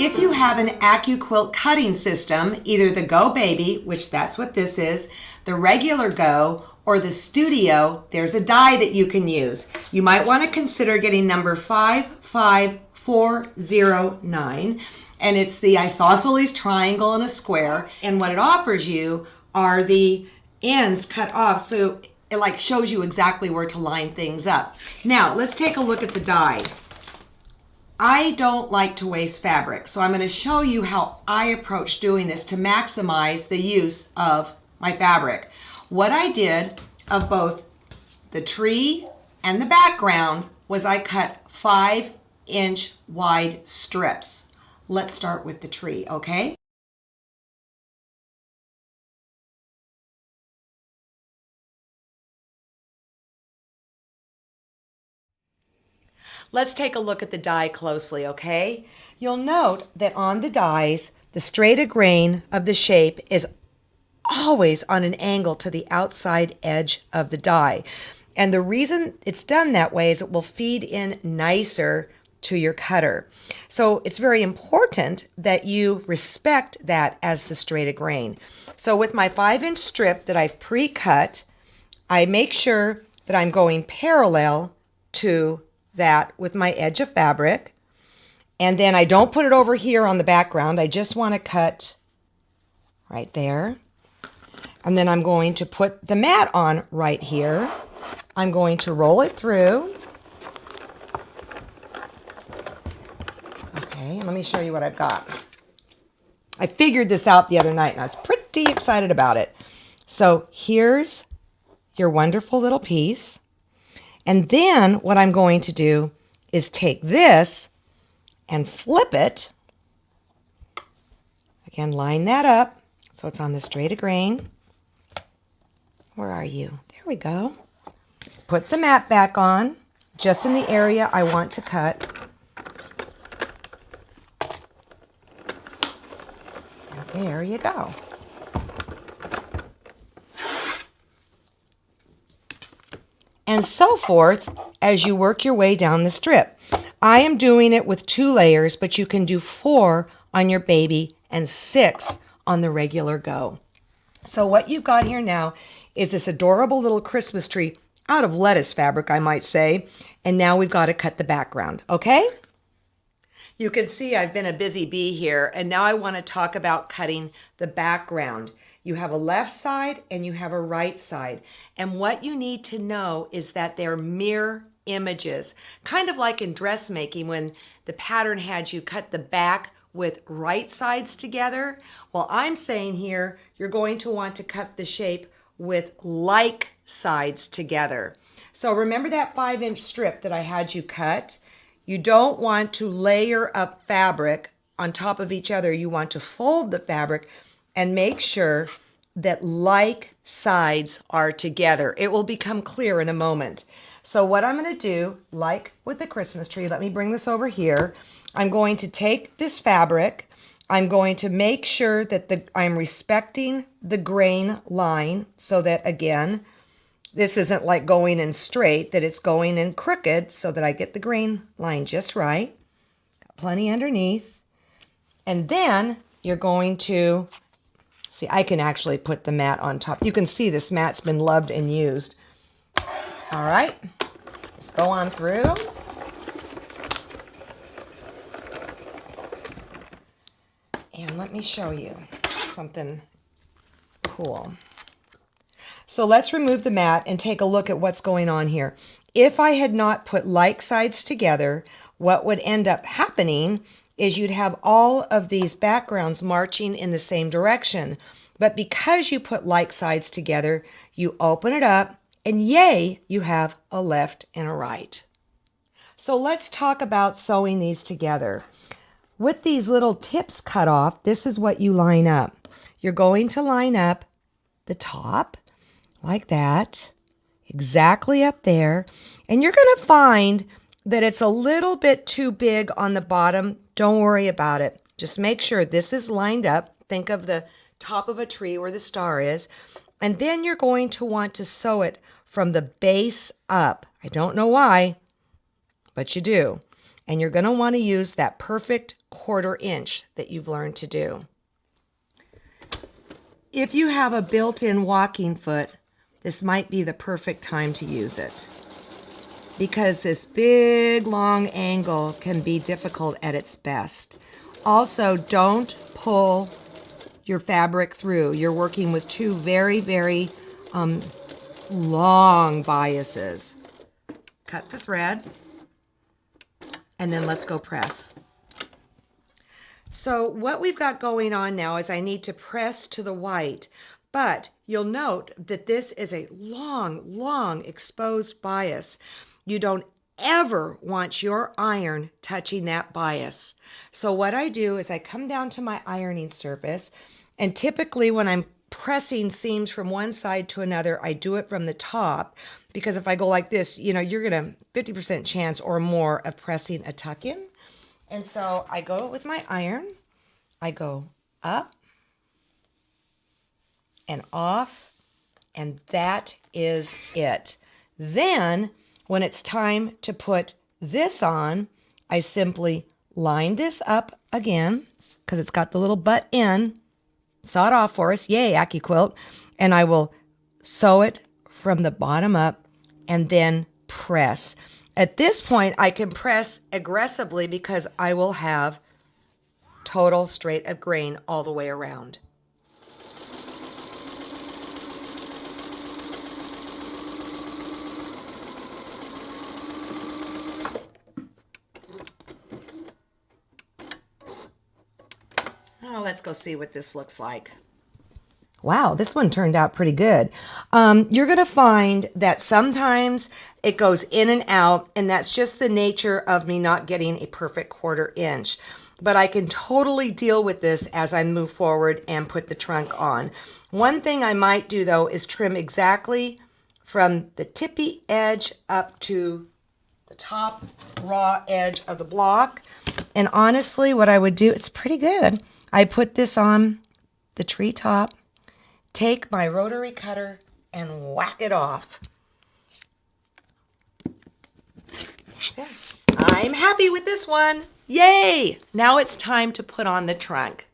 If you have an Accuquilt cutting system, either the Go Baby, which that's what this is, the regular Go, or the Studio, there's a die that you can use. You might want to consider getting number 55409, and it's the isosceles triangle in a square, and what it offers you are the ends cut off, so it like shows you exactly where to line things up. Now, let's take a look at the die. I don't like to waste fabric, so I'm going to show you how I approach doing this to maximize the use of my fabric. What I did of both the tree and the background was I cut 5-inch wide strips. Let's start with the tree, okay? Let's take a look at the die closely, okay? You'll note that on the dies, the straight grain of the shape is always on an angle to the outside edge of the die. And the reason it's done that way is it will feed in nicer to your cutter. So it's very important that you respect that as the straight grain. So with my 5-inch strip that I've pre-cut, I make sure that I'm going parallel to that with my edge of fabric, and then I don't put it over here on the background. I just want to cut right there, and then I'm going to put the mat on right here. I'm going to roll it through. Okay, let me show you what I've got. I figured this out the other night and I was pretty excited about it. So here's your wonderful little piece. And then what I'm going to do is take this and flip it. Again, line that up so it's on the straight grain. Where are you? There we go. Put the mat back on, just in the area I want to cut. And there you go. And so forth as you work your way down the strip. I am doing it with 2 layers, but you can do 4 on your baby and 6 on the regular Go. So what you've got here now is this adorable little Christmas tree out of lettuce fabric, I might say. And now we've got to cut the background, okay? You can see I've been a busy bee here, and now I want to talk about cutting the background. You have a left side and you have a right side. And what you need to know is that they're mirror images. Kind of like in dressmaking when the pattern had you cut the back with right sides together. Well, I'm saying here, you're going to want to cut the shape with like sides together. So remember that 5-inch strip that I had you cut? You don't want to layer up fabric on top of each other. You want to fold the fabric and make sure that like sides are together. It will become clear in a moment. So what I'm going to do, like with the Christmas tree, let me bring this over here. I'm going to take this fabric. I'm going to make sure that I'm respecting the grain line so that, again, this isn't like going in straight, that it's going in crooked so that I get the grain line just right. Got plenty underneath. And then you're going to, see, I can actually put the mat on top. You can see this mat's been loved and used. All right, let's go on through. And let me show you something cool. So let's remove the mat and take a look at what's going on here. If I had not put like sides together, what would end up happening is you'd have all of these backgrounds marching in the same direction. But because you put like sides together, you open it up and yay, you have a left and a right. So let's talk about sewing these together. With these little tips cut off, this is what you line up. You're going to line up the top like that, exactly up there. And you're going to find that it's a little bit too big on the bottom. Don't worry about it. Just make sure this is lined up. Think of the top of a tree where the star is. And then you're going to want to sew it from the base up. I don't know why, but you do. And you're going to want to use that perfect 1/4 inch that you've learned to do. If you have a built-in walking foot, this might be the perfect time to use it, because this big long angle can be difficult at its best. Also, don't pull your fabric through. You're working with two very, very long biases. Cut the thread, and then let's go press. So what we've got going on now is I need to press to the white, but you'll note that this is a long, long exposed bias. You don't ever want your iron touching that bias. So what I do is I come down to my ironing surface, and typically when I'm pressing seams from one side to another, I do it from the top, because if I go like this, you know, you're gonna 50% chance or more of pressing a tuck in. And so I go with my iron, I go up and off, and that is it. Then when it's time to put this on, I simply line this up again, because it's got the little butt in. Saw it off for us, yay, Accuquilt. And I will sew it from the bottom up and then press. At this point, I can press aggressively because I will have total straight of grain all the way around. Oh, let's go see what this looks like. Wow, this one turned out pretty good. You're going to find that sometimes it goes in and out, and that's just the nature of me not getting a perfect 1/4 inch. But I can totally deal with this as I move forward and put the trunk on. One thing I might do, though, is trim exactly from the tippy edge up to the top raw edge of the block. And honestly, what I would do, it's pretty good. I put this on the tree top, take my rotary cutter and whack it off. I'm happy with this one. Yay! Now it's time to put on the trunk.